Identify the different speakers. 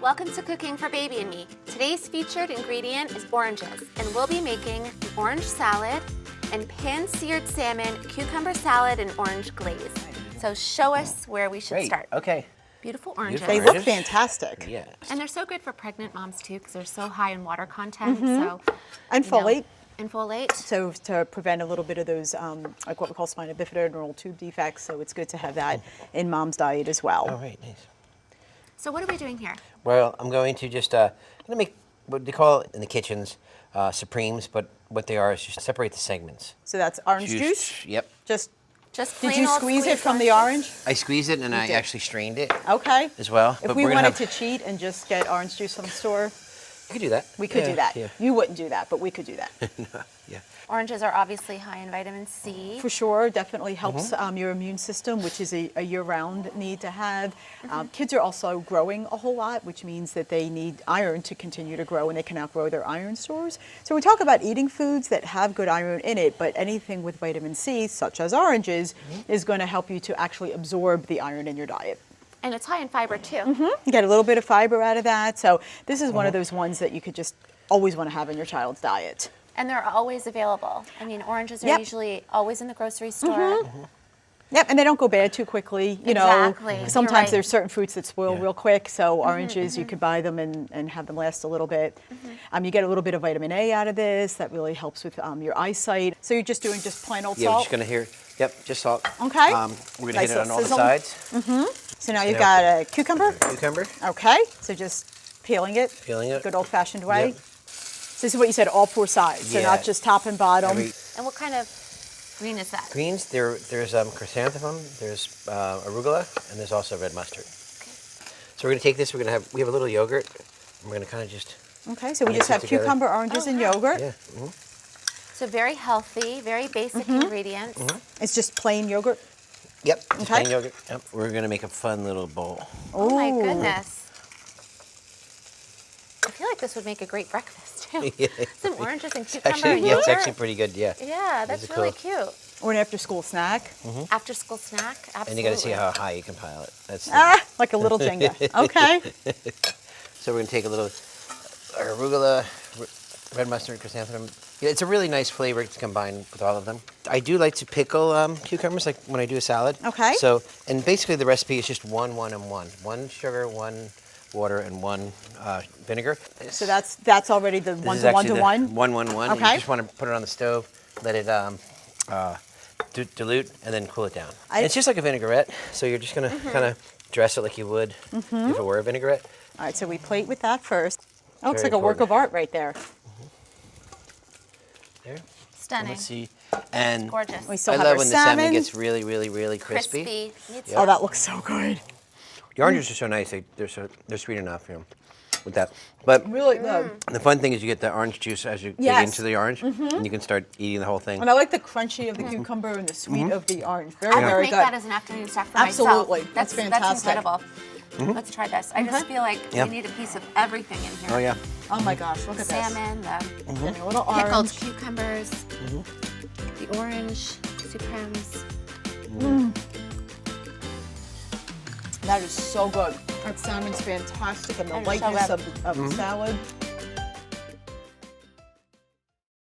Speaker 1: Welcome to Cooking for Baby and Me. Today's featured ingredient is oranges, and we'll be making an orange salad and pan-seared salmon, cucumber salad, and orange glaze. So show us where we should start.
Speaker 2: Okay.
Speaker 1: Beautiful oranges.
Speaker 3: They look fantastic.
Speaker 2: Yeah.
Speaker 1: And they're so good for pregnant moms too, because they're so high in water content. So
Speaker 3: And folate.
Speaker 1: and folate.
Speaker 3: So to prevent a little bit of those, like what we call spina bifida neural tube defects. So it's good to have that in mom's diet as well.
Speaker 2: All right, nice.
Speaker 1: So what are we doing here?
Speaker 2: Well, I'm going to just I'm gonna make what they call in the kitchens supremes, but what they are is just separate the segments.
Speaker 3: So that's orange juice.
Speaker 2: Yep.
Speaker 3: Just
Speaker 1: Just
Speaker 3: did
Speaker 1: plain
Speaker 3: you
Speaker 1: old
Speaker 3: squeeze it
Speaker 1: squeezed
Speaker 3: from the orange?
Speaker 2: I squeezed it and I
Speaker 3: did.
Speaker 2: actually strained it
Speaker 3: Okay.
Speaker 2: as well.
Speaker 3: If
Speaker 2: but
Speaker 3: we
Speaker 2: we're gonna
Speaker 3: wanted
Speaker 2: have,
Speaker 3: to cheat and just get orange juice from the store,
Speaker 2: you could do that.
Speaker 3: we could do that.
Speaker 2: Yeah.
Speaker 3: You wouldn't do that, but we could do that.
Speaker 2: Yeah.
Speaker 1: Oranges are obviously high in vitamin C.
Speaker 3: For sure, definitely helps your immune system, which is a year-round need to have. Kids are also growing a whole lot, which means that they need iron to continue to grow, and they can outgrow their iron stores. So we talk about eating foods that have good iron in it, but anything with vitamin C, such as oranges, is going to help you to actually absorb the iron in your diet.
Speaker 1: And it's high in fiber too.
Speaker 3: You get a little bit of fiber out of that. So this is one of those ones that you could just always want to have in your child's diet.
Speaker 1: And they're always available. I mean, oranges are
Speaker 3: Yep.
Speaker 1: usually always in the grocery store.
Speaker 3: Yep, and they don't go bad too quickly. You
Speaker 1: Exactly.
Speaker 3: know,
Speaker 1: You're
Speaker 3: sometimes
Speaker 1: right.
Speaker 3: there's certain fruits that spoil
Speaker 2: Yeah.
Speaker 3: real quick. So oranges, you could buy them and have them last a little bit. You get a little bit of vitamin A out of this. That really helps with your eyesight. So you're just doing just plain old
Speaker 2: Yeah, we're
Speaker 3: salt.
Speaker 2: just gonna yep, just salt.
Speaker 3: Okay.
Speaker 2: We're gonna
Speaker 3: Nice
Speaker 2: hit it on
Speaker 3: little
Speaker 2: all the
Speaker 3: sizzle.
Speaker 2: sides.
Speaker 3: So now you've got a cucumber.
Speaker 2: Cucumber,
Speaker 3: Okay. So just peeling it.
Speaker 2: peeling it.
Speaker 3: Good old-fashioned way.
Speaker 2: Yep.
Speaker 3: So this is what you said, all four sides. So
Speaker 2: Yeah.
Speaker 3: not just top and bottom.
Speaker 1: And what kind of green is that?
Speaker 2: Greens, there's chrysanthemum, there's arugula, and there's also red mustard. So we're gonna take this. We have a little yogurt. And we're gonna kind of just
Speaker 3: Okay, so we
Speaker 2: Mix
Speaker 3: just
Speaker 2: it
Speaker 3: have
Speaker 2: together.
Speaker 3: cucumber, oranges, and
Speaker 1: wow.
Speaker 3: yogurt.
Speaker 2: yeah.
Speaker 1: So very healthy, very basic ingredients.
Speaker 3: It's just plain yogurt.
Speaker 2: Yep. Just
Speaker 3: Okay.
Speaker 2: plain yogurt. Yep. We're gonna make a fun little bowl.
Speaker 1: Oh my
Speaker 3: Ooh.
Speaker 1: goodness. I feel like this would make a great breakfast too.
Speaker 2: Yeah.
Speaker 1: Some oranges and cucumber
Speaker 2: Actually,
Speaker 1: and
Speaker 2: yeah,
Speaker 1: yogurt.
Speaker 2: it's actually pretty good. Yeah.
Speaker 1: Yeah, that's
Speaker 2: These are
Speaker 1: really
Speaker 2: cool.
Speaker 1: cute.
Speaker 3: Or an after-school snack.
Speaker 1: After school snack, absolutely.
Speaker 2: And you got to see how high you can pile it. That's the-
Speaker 3: Ah, like a little Jenga. Okay.
Speaker 2: So we're gonna take a little arugula, red mustard, chrysanthemum. Yeah, it's a really nice flavor to combine with all of them. I do like to pickle cucumbers, like when I do a salad.
Speaker 3: Okay.
Speaker 2: So, and basically the recipe is just 1, 1, and 1. 1 sugar, 1 water, and 1 vinegar.
Speaker 3: So that's already the
Speaker 2: This
Speaker 3: one
Speaker 2: is
Speaker 3: to one
Speaker 2: actually
Speaker 3: to
Speaker 2: the
Speaker 3: one.
Speaker 2: 1, 1, 1.
Speaker 3: Okay.
Speaker 2: You just want to put it on the stove, let it dilute, and then cool it down. It's just like a vinaigrette, so you're just gonna kind of dress it like you would if it were a vinaigrette.
Speaker 3: All right, so we plate with that first. Oh, it's
Speaker 2: Very
Speaker 3: like a work
Speaker 2: important.
Speaker 3: of art right there.
Speaker 2: There.
Speaker 1: Stunning.
Speaker 2: Let's see. And
Speaker 1: Gorgeous.
Speaker 3: We still
Speaker 2: I
Speaker 3: have
Speaker 2: love
Speaker 3: our
Speaker 2: when the
Speaker 3: salmon.
Speaker 2: salmon gets really, really, really crispy.
Speaker 1: Needs
Speaker 3: Oh, that looks so good.
Speaker 2: The oranges are so nice; they're sweet enough, you know, with that. But
Speaker 3: Really good.
Speaker 2: the fun thing is you get the orange juice as you dig
Speaker 3: Yes.
Speaker 2: into the orange, and you can start eating the whole thing.
Speaker 3: And I like the crunchy of the cucumber and the sweet of the orange. Very,
Speaker 1: I would
Speaker 3: very
Speaker 1: make
Speaker 3: good.
Speaker 1: that as an afternoon snack for
Speaker 3: Absolutely.
Speaker 1: myself.
Speaker 3: That's fantastic.
Speaker 1: That's incredible. Let's try this. I just feel like
Speaker 2: Yeah.
Speaker 1: we need a piece of everything in here.
Speaker 2: Oh yeah.
Speaker 3: Oh my gosh, look at
Speaker 1: Salmon,
Speaker 3: this.
Speaker 1: the
Speaker 3: And a little
Speaker 1: pickled
Speaker 3: orange.
Speaker 1: cucumbers, the orange supremes.
Speaker 3: That is so good. That salmon's fantastic, and the
Speaker 1: That is so
Speaker 3: lightness
Speaker 1: good.
Speaker 3: of the salad.